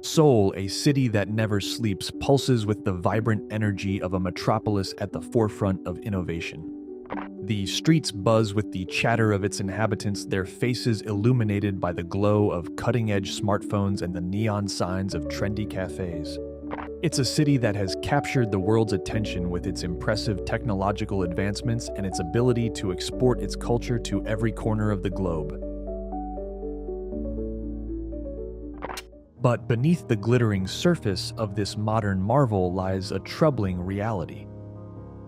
Seoul, a city that never sleeps, pulses with the vibrant energy of a metropolis at the forefront of innovation. The streets buzz with the chatter of its inhabitants, their faces illuminated by the glow of cutting-edge smartphones and the neon signs of trendy cafes. It's a city that has captured the world's attention with its impressive technological advancements and its ability to export its culture to every corner of the globe. But beneath the glittering surface of this modern marvel lies a troubling reality.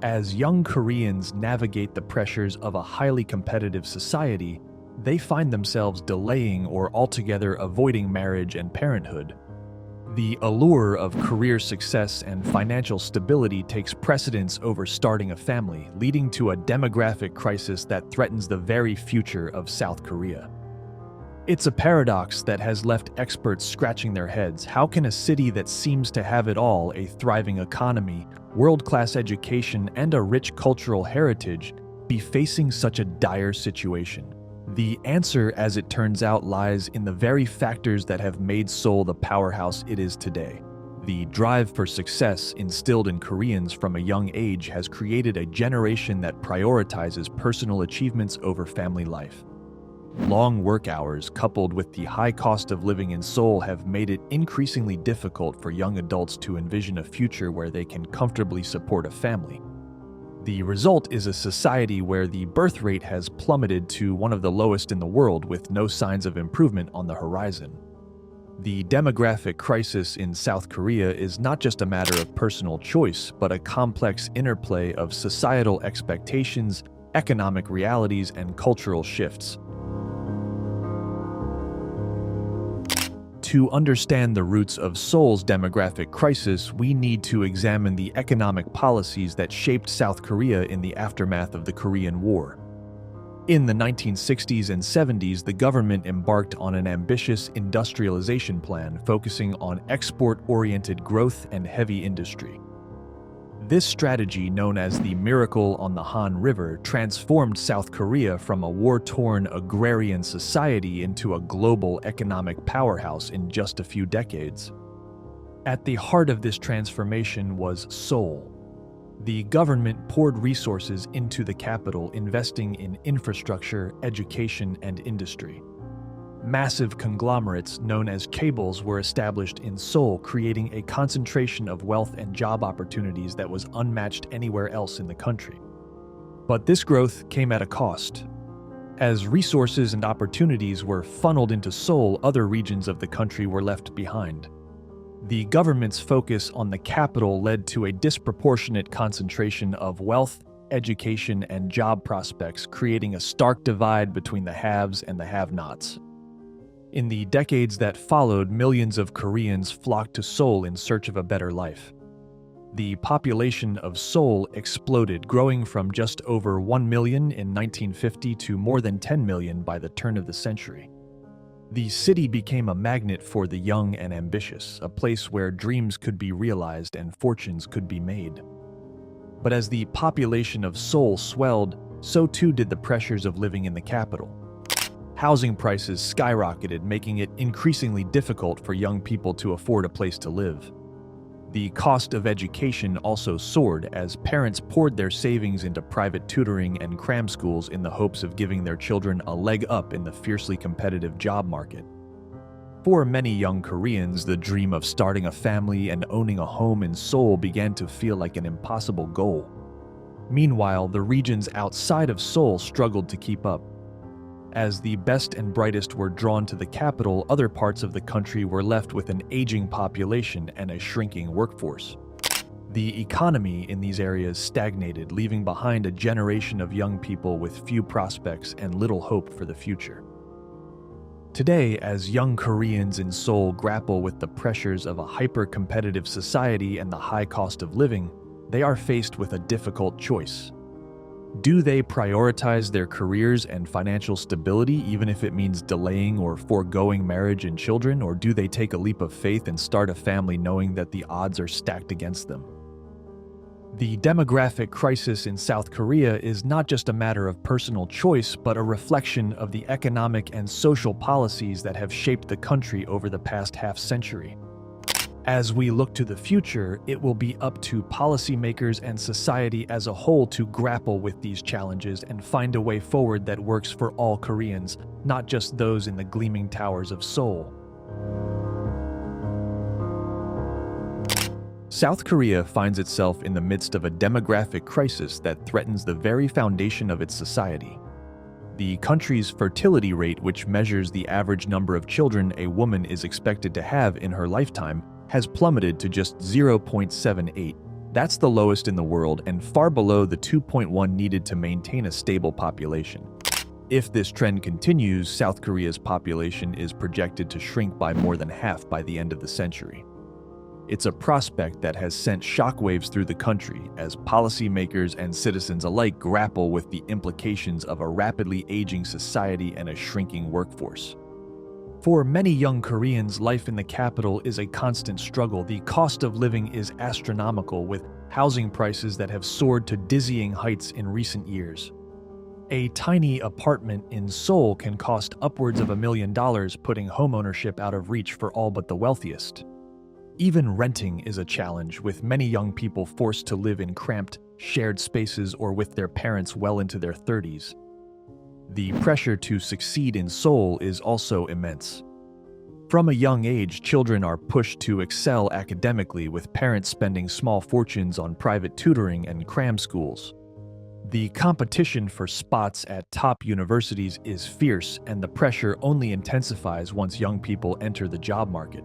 As young Koreans navigate the pressures of a highly competitive society, they find themselves delaying or altogether avoiding marriage and parenthood. The allure of career success and financial stability takes precedence over starting a family, leading to a demographic crisis that threatens the very future of South Korea. It's a paradox that has left experts scratching their heads. How can a city that seems to have it all, a thriving economy, world-class education, and a rich cultural heritage, be facing such a dire situation? The answer, as it turns out, lies in the very factors that have made Seoul the powerhouse it is today. The drive for success instilled in Koreans from a young age has created a generation that prioritizes personal achievements over family life. Long work hours, coupled with the high cost of living in Seoul, have made it increasingly difficult for young adults to envision a future where they can comfortably support a family. The result is a society where the birth rate has plummeted to one of the lowest in the world, with no signs of improvement on the horizon. The demographic crisis in South Korea is not just a matter of personal choice, but a complex interplay of societal expectations, economic realities, and cultural shifts. To understand the roots of Seoul's demographic crisis, we need to examine the economic policies that shaped South Korea in the aftermath of the Korean War. In the 1960s and 70s, the government embarked on an ambitious industrialization plan focusing on export-oriented growth and heavy industry. This strategy, known as the Miracle on the Han River, transformed South Korea from a war-torn agrarian society into a global economic powerhouse in just a few decades. At the heart of this transformation was Seoul. The government poured resources into the capital, investing in infrastructure, education, and industry. Massive conglomerates known as chaebols were established in Seoul, creating a concentration of wealth and job opportunities that was unmatched anywhere else in the country. But this growth came at a cost. As resources and opportunities were funneled into Seoul, other regions of the country were left behind. The government's focus on the capital led to a disproportionate concentration of wealth, education, and job prospects, creating a stark divide between the haves and the have-nots. In the decades that followed, millions of Koreans flocked to Seoul in search of a better life. The population of Seoul exploded, growing from just over 1 million in 1950 to more than 10 million by the turn of the century. The city became a magnet for the young and ambitious, a place where dreams could be realized and fortunes could be made. But as the population of Seoul swelled, so too did the pressures of living in the capital. Housing prices skyrocketed, making it increasingly difficult for young people to afford a place to live. The cost of education also soared as parents poured their savings into private tutoring and cram schools in the hopes of giving their children a leg up in the fiercely competitive job market. For many young Koreans, the dream of starting a family and owning a home in Seoul began to feel like an impossible goal. Meanwhile, the regions outside of Seoul struggled to keep up. As the best and brightest were drawn to the capital, other parts of the country were left with an aging population and a shrinking workforce. The economy in these areas stagnated, leaving behind a generation of young people with few prospects and little hope for the future. Today, as young Koreans in Seoul grapple with the pressures of a hyper-competitive society and the high cost of living, they are faced with a difficult choice. Do they prioritize their careers and financial stability, even if it means delaying or foregoing marriage and children, or do they take a leap of faith and start a family knowing that the odds are stacked against them? The demographic crisis in South Korea is not just a matter of personal choice, but a reflection of the economic and social policies that have shaped the country over the past half-century. As we look to the future, it will be up to policymakers and society as a whole to grapple with these challenges and find a way forward that works for all Koreans, not just those in the gleaming towers of Seoul. South Korea finds itself in the midst of a demographic crisis that threatens the very foundation of its society. The country's fertility rate, which measures the average number of children a woman is expected to have in her lifetime, has plummeted to just 0.78. That's the lowest in the world and far below the 2.1 needed to maintain a stable population. If this trend continues, South Korea's population is projected to shrink by more than half by the end of the century. It's a prospect that has sent shockwaves through the country as policymakers and citizens alike grapple with the implications of a rapidly aging society and a shrinking workforce. For many young Koreans, life in the capital is a constant struggle. The cost of living is astronomical, with housing prices that have soared to dizzying heights in recent years. A tiny apartment in Seoul can cost upwards of $1 million, putting homeownership out of reach for all but the wealthiest. Even renting is a challenge, with many young people forced to live in cramped, shared spaces or with their parents well into their 30s. The pressure to succeed in Seoul is also immense. From a young age, children are pushed to excel academically, with parents spending small fortunes on private tutoring and cram schools. The competition for spots at top universities is fierce, and the pressure only intensifies once young people enter the job market.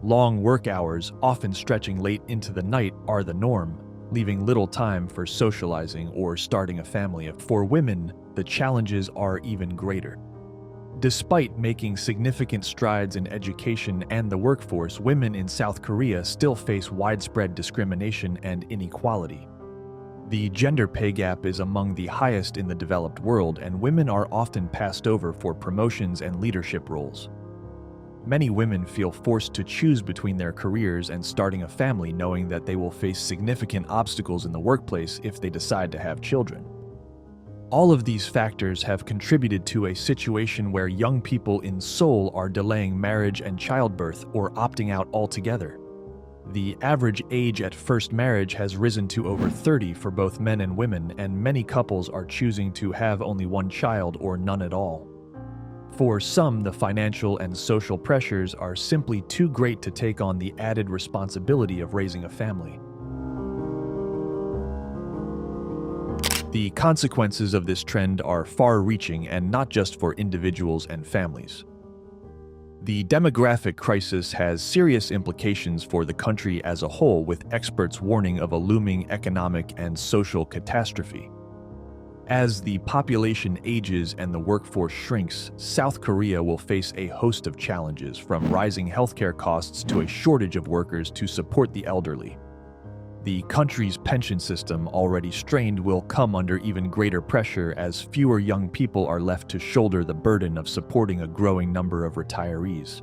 Long work hours, often stretching late into the night, are the norm, leaving little time for socializing or starting a family. For women, the challenges are even greater. Despite making significant strides in education and the workforce, women in South Korea still face widespread discrimination and inequality. The gender pay gap is among the highest in the developed world, and women are often passed over for promotions and leadership roles. Many women feel forced to choose between their careers and starting a family, knowing that they will face significant obstacles in the workplace if they decide to have children. All of these factors have contributed to a situation where young people in Seoul are delaying marriage and childbirth or opting out altogether. The average age at first marriage has risen to over 30 for both men and women, and many couples are choosing to have only one child or none at all. For some, the financial and social pressures are simply too great to take on the added responsibility of raising a family. The consequences of this trend are far-reaching, and not just for individuals and families. The demographic crisis has serious implications for the country as a whole, with experts warning of a looming economic and social catastrophe. As the population ages and the workforce shrinks, South Korea will face a host of challenges, from rising healthcare costs to a shortage of workers to support the elderly. The country's pension system, already strained, will come under even greater pressure as fewer young people are left to shoulder the burden of supporting a growing number of retirees.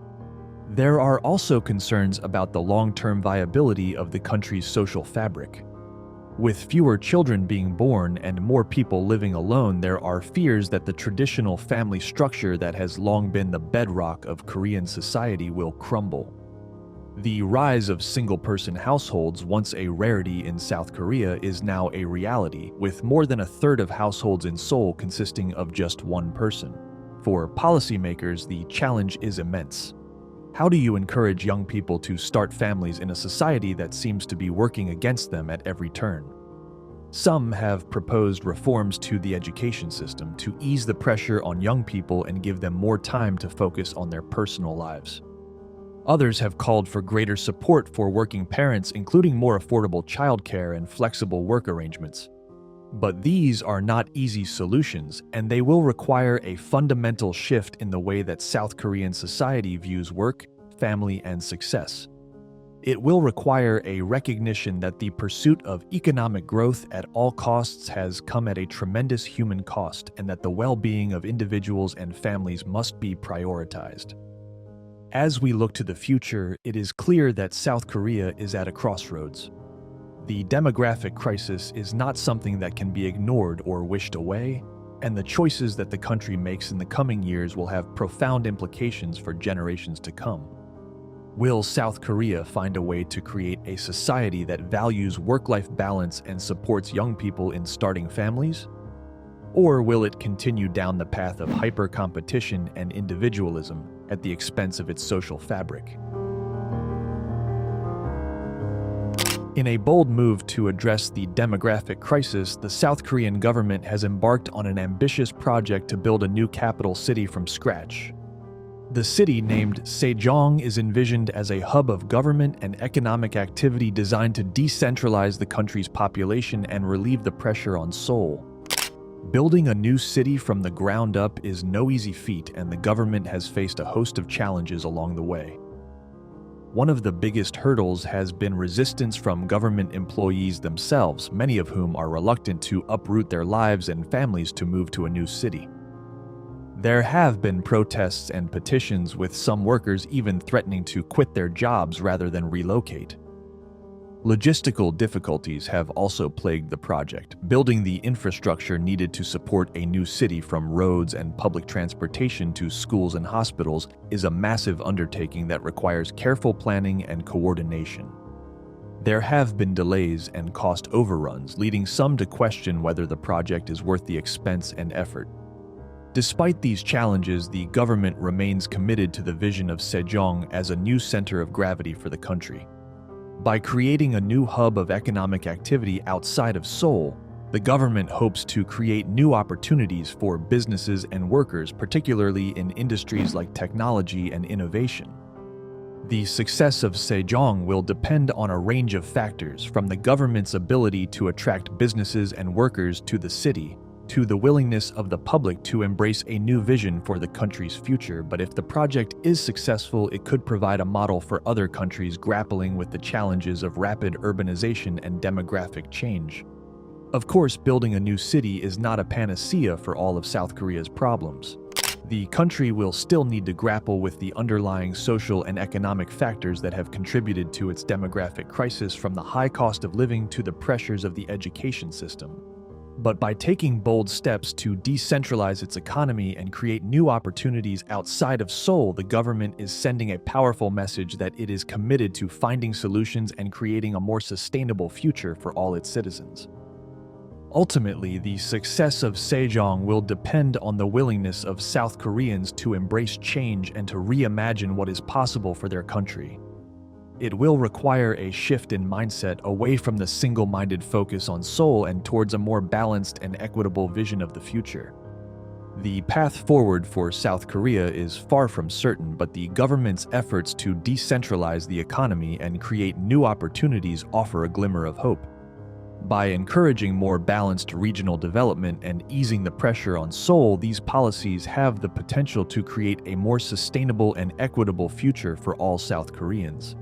There are also concerns about the long-term viability of the country's social fabric. With fewer children being born and more people living alone, there are fears that the traditional family structure that has long been the bedrock of Korean society will crumble. The rise of single-person households, once a rarity in South Korea, is now a reality, with more than a third of households in Seoul consisting of just one person. For policymakers, the challenge is immense. How do you encourage young people to start families in a society that seems to be working against them at every turn? Some have proposed reforms to the education system to ease the pressure on young people and give them more time to focus on their personal lives. Others have called for greater support for working parents, including more affordable childcare and flexible work arrangements. But these are not easy solutions, and they will require a fundamental shift in the way that South Korean society views work, family, and success. It will require a recognition that the pursuit of economic growth at all costs has come at a tremendous human cost, and that the well-being of individuals and families must be prioritized. As we look to the future, it is clear that South Korea is at a crossroads. The demographic crisis is not something that can be ignored or wished away, and the choices that the country makes in the coming years will have profound implications for generations to come. Will South Korea find a way to create a society that values work-life balance and supports young people in starting families? Or will it continue down the path of hyper-competition and individualism at the expense of its social fabric? In a bold move to address the demographic crisis, the South Korean government has embarked on an ambitious project to build a new capital city from scratch. The city, named Sejong, is envisioned as a hub of government and economic activity designed to decentralize the country's population and relieve the pressure on Seoul. Building a new city from the ground up is no easy feat, and the government has faced a host of challenges along the way. One of the biggest hurdles has been resistance from government employees themselves, many of whom are reluctant to uproot their lives and families to move to a new city. There have been protests and petitions, with some workers even threatening to quit their jobs rather than relocate. Logistical difficulties have also plagued the project. Building the infrastructure needed to support a new city, from roads and public transportation to schools and hospitals, is a massive undertaking that requires careful planning and coordination. There have been delays and cost overruns, leading some to question whether the project is worth the expense and effort. Despite these challenges, the government remains committed to the vision of Sejong as a new center of gravity for the country. By creating a new hub of economic activity outside of Seoul, the government hopes to create new opportunities for businesses and workers, particularly in industries like technology and innovation. The success of Sejong will depend on a range of factors, from the government's ability to attract businesses and workers to the city, to the willingness of the public to embrace a new vision for the country's future. But if the project is successful, it could provide a model for other countries grappling with the challenges of rapid urbanization and demographic change. Of course, building a new city is not a panacea for all of South Korea's problems. The country will still need to grapple with the underlying social and economic factors that have contributed to its demographic crisis, from the high cost of living to the pressures of the education system. But by taking bold steps to decentralize its economy and create new opportunities outside of Seoul, the government is sending a powerful message that it is committed to finding solutions and creating a more sustainable future for all its citizens. Ultimately, the success of Sejong will depend on the willingness of South Koreans to embrace change and to reimagine what is possible for their country. It will require a shift in mindset, away from the single-minded focus on Seoul and towards a more balanced and equitable vision of the future. The path forward for South Korea is far from certain, but the government's efforts to decentralize the economy and create new opportunities offer a glimmer of hope. By encouraging more balanced regional development and easing the pressure on Seoul, these policies have the potential to create a more sustainable and equitable future for all South Koreans.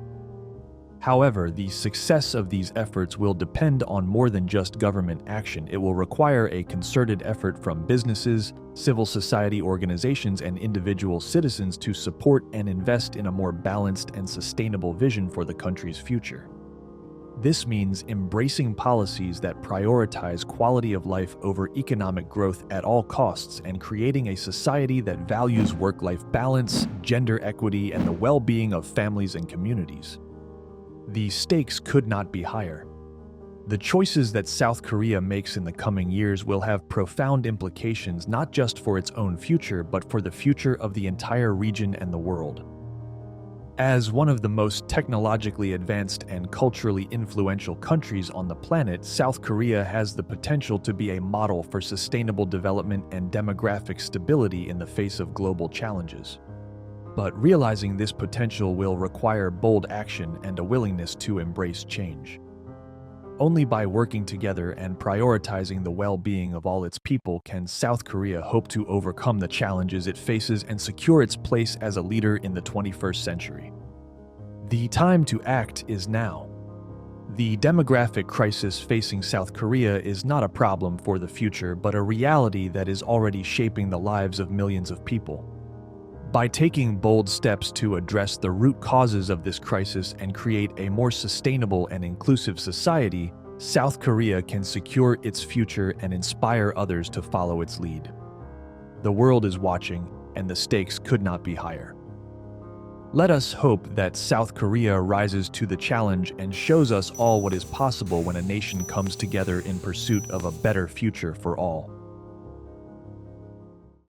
However, the success of these efforts will depend on more than just government action. It will require a concerted effort from businesses, civil society organizations, and individual citizens to support and invest in a more balanced and sustainable vision for the country's future. This means embracing policies that prioritize quality of life over economic growth at all costs, and creating a society that values work-life balance, gender equity, and the well-being of families and communities. The stakes could not be higher. The choices that South Korea makes in the coming years will have profound implications, not just for its own future, but for the future of the entire region and the world. As one of the most technologically advanced and culturally influential countries on the planet, South Korea has the potential to be a model for sustainable development and demographic stability in the face of global challenges. But realizing this potential will require bold action and a willingness to embrace change. Only by working together and prioritizing the well-being of all its people can South Korea hope to overcome the challenges it faces and secure its place as a leader in the 21st century. The time to act is now. The demographic crisis facing South Korea is not a problem for the future, but a reality that is already shaping the lives of millions of people. By taking bold steps to address the root causes of this crisis and create a more sustainable and inclusive society, South Korea can secure its future and inspire others to follow its lead. The world is watching, and the stakes could not be higher. Let us hope that South Korea rises to the challenge and shows us all what is possible when a nation comes together in pursuit of a better future for all.